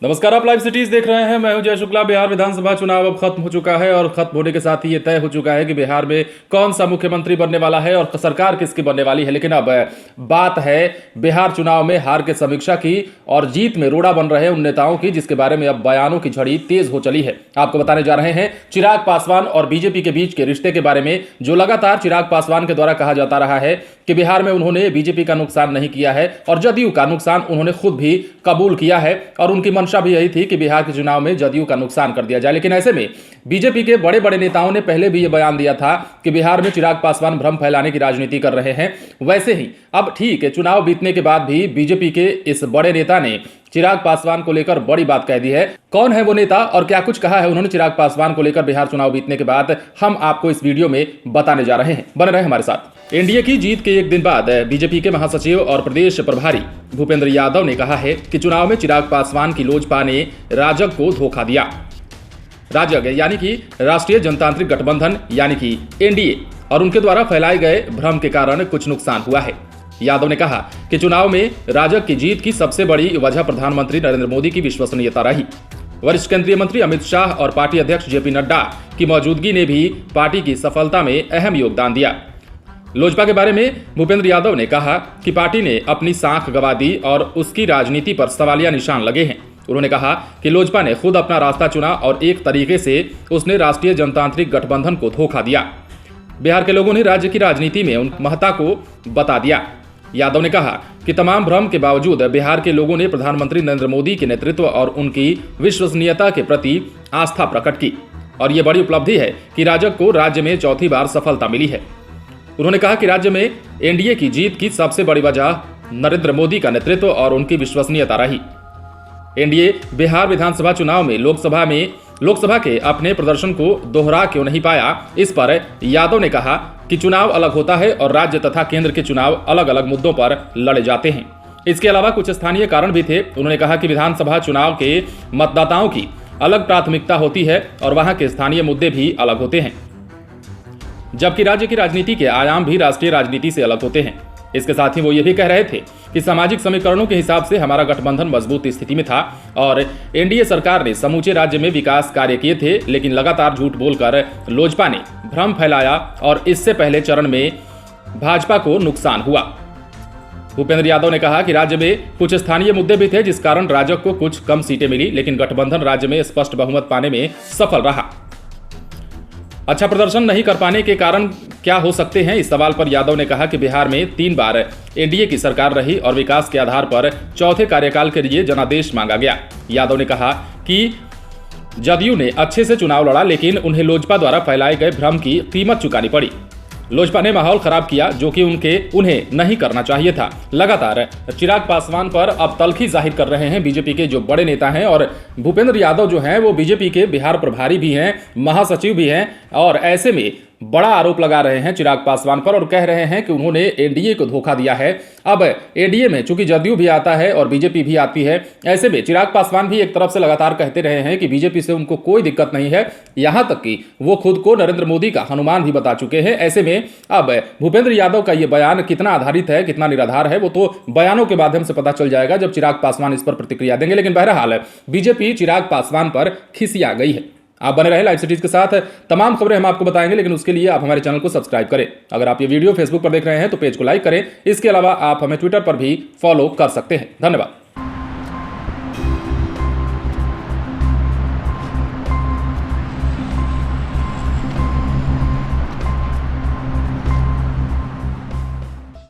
नमस्कार, आप live cities देख रहे हैं। मैं हूं जय शुक्ला। बिहार विधानसभा चुनाव अब खत्म हो चुका है और खत्म होने के साथ ही ये तय हो चुका है कि बिहार में कौन सा मुख्यमंत्री बनने वाला है और सरकार किसकी बनने वाली है। लेकिन अब बात है बिहार चुनाव में हार के समीक्षा की और जीत में रोड़ा बन रहे उन नेताओं की, जिसके बारे में अब बयानों की झड़ी तेज हो चली है। आपको बताने जा रहे हैं चिराग पासवान और बीजेपी के बीच के रिश्ते के बारे में, जो लगातार चिराग पासवान के द्वारा कहा जाता रहा है कि बिहार में उन्होंने बीजेपी का नुकसान नहीं किया है और जदयू का नुकसान उन्होंने खुद भी कबूल किया है और उनकी मंशा भी यही थी कि बिहार के चुनाव में जदयू का नुकसान कर दिया जाए। लेकिन ऐसे में बीजेपी के बड़े बड़े नेताओं ने पहले भी यह बयान दिया था कि बिहार में चिराग पासवान भ्रम फैलाने की राजनीति कर रहे हैं। वैसे ही अब ठीक है, चुनाव बीतने के बाद भी बीजेपी के इस बड़े नेता ने चिराग पासवान को लेकर बड़ी बात कह दी है। कौन है वो नेता और क्या कुछ कहा है उन्होंने चिराग पासवान को लेकर बिहार चुनाव बीतने के बाद, हम आपको इस वीडियो में बताने जा रहे हैं। बने रहे हमारे साथ। एनडीए की जीत के एक दिन बाद बीजेपी के महासचिव और प्रदेश प्रभारी भूपेंद्र यादव ने कहा है कि चुनाव में चिराग पासवान की लोजपा ने राजग को धोखा दिया। राजग यानी कि राष्ट्रीय जनतांत्रिक गठबंधन यानी कि एनडीए और उनके द्वारा फैलाए गए भ्रम के कारण कुछ नुकसान हुआ है। यादव ने कहा कि चुनाव में राजग की जीत की सबसे बड़ी वजह प्रधानमंत्री नरेंद्र मोदी की विश्वसनीयता रही। वरिष्ठ केंद्रीय मंत्री अमित शाह और पार्टी अध्यक्ष जेपी नड्डा की मौजूदगी ने भी पार्टी की सफलता में अहम योगदान दिया। लोजपा के बारे में भूपेंद्र यादव ने कहा कि पार्टी ने अपनी साख गंवा दी और उसकी राजनीति पर सवालिया निशान लगे हैं। उन्होंने कहा कि लोजपा ने खुद अपना रास्ता चुना और एक तरीके से उसने राष्ट्रीय जनतांत्रिक गठबंधन को धोखा दिया। बिहार के लोगों ने राज्य की राजनीति में उन महत्ता को बता दिया। यादव ने कहा कि तमाम भ्रम के बावजूद बिहार के लोगों ने प्रधानमंत्री नरेंद्र मोदी के नेतृत्व और उनकी विश्वसनीयता के प्रति आस्था प्रकट की और ये बड़ी उपलब्धि है कि राजग को राज्य में चौथी बार सफलता मिली है। उन्होंने कहा कि राज्य में एनडीए की जीत की सबसे बड़ी वजह नरेंद्र मोदी का नेतृत्व और उनकी विश्वसनीयता रही। एनडीए बिहार विधानसभा चुनाव में लोकसभा के अपने प्रदर्शन को दोहरा क्यों नहीं पाया, इस पर यादव ने कहा कि चुनाव अलग होता है और राज्य तथा केंद्र के चुनाव अलग अलग मुद्दों पर लड़े जाते हैं। इसके अलावा कुछ स्थानीय कारण भी थे। उन्होंने कहा कि विधानसभा चुनाव के मतदाताओं की अलग प्राथमिकता होती है और वहां के स्थानीय मुद्दे भी अलग होते हैं, जबकि राज्य की राजनीति के आयाम भी राष्ट्रीय राजनीति से अलग होते हैं। इसके साथ ही वो ये भी कह रहे थे कि सामाजिक समीकरणों के हिसाब से हमारा गठबंधन मजबूत स्थिति में था और एनडीए सरकार ने समूचे राज्य में विकास कार्य किए थे, लेकिन लगातार झूठ बोलकर लोजपा ने भ्रम फैलाया और इससे पहले चरण में भाजपा को नुकसान हुआ। भूपेंद्र यादव ने कहा कि राज्य में कुछ स्थानीय मुद्दे भी थे जिस कारण राजग को कुछ कम सीटें मिली, लेकिन गठबंधन राज्य में स्पष्ट बहुमत पाने में सफल रहा। अच्छा प्रदर्शन नहीं कर पाने के कारण क्या हो सकते हैं, इस सवाल पर यादव ने कहा कि बिहार में 3 बार एनडीए की सरकार रही और विकास के आधार पर चौथे कार्यकाल के लिए जनादेश मांगा गया। यादव ने कहा कि जदयू ने अच्छे से चुनाव लड़ा, लेकिन उन्हें लोजपा द्वारा फैलाए गए भ्रम की कीमत चुकानी पड़ी। लोजपा ने माहौल खराब किया जो कि उन्हें नहीं करना चाहिए था। लगातार चिराग पासवान पर अब तल्खी जाहिर कर रहे हैं बीजेपी के जो बड़े नेता हैं और भूपेंद्र यादव जो हैं वो बीजेपी के बिहार प्रभारी भी हैं, महासचिव भी हैं और ऐसे में बड़ा आरोप लगा रहे हैं चिराग पासवान पर और कह रहे हैं कि उन्होंने एनडीए को धोखा दिया है। अब एनडीए में चूंकि जदयू भी आता है और बीजेपी भी आती है, ऐसे में चिराग पासवान भी एक तरफ से लगातार कहते रहे हैं कि बीजेपी से उनको कोई दिक्कत नहीं है, यहां तक कि वो खुद को नरेंद्र मोदी का हनुमान भी बता चुके हैं। ऐसे में अब भूपेंद्र यादव का ये बयान कितना आधारित है, कितना निराधार है, वो तो बयानों के माध्यम से पता चल जाएगा जब चिराग पासवान इस पर प्रतिक्रिया देंगे। लेकिन बहरहाल बीजेपी चिराग पासवान पर खिसिया गई है। आप बने रहे लाइव सिटीज के साथ, तमाम खबरें हम आपको बताएंगे, लेकिन उसके लिए आप हमारे चैनल को सब्सक्राइब करें। अगर आप ये वीडियो फेसबुक पर देख रहे हैं तो पेज को लाइक करें। इसके अलावा आप हमें ट्विटर पर भी फॉलो कर सकते हैं। धन्यवाद।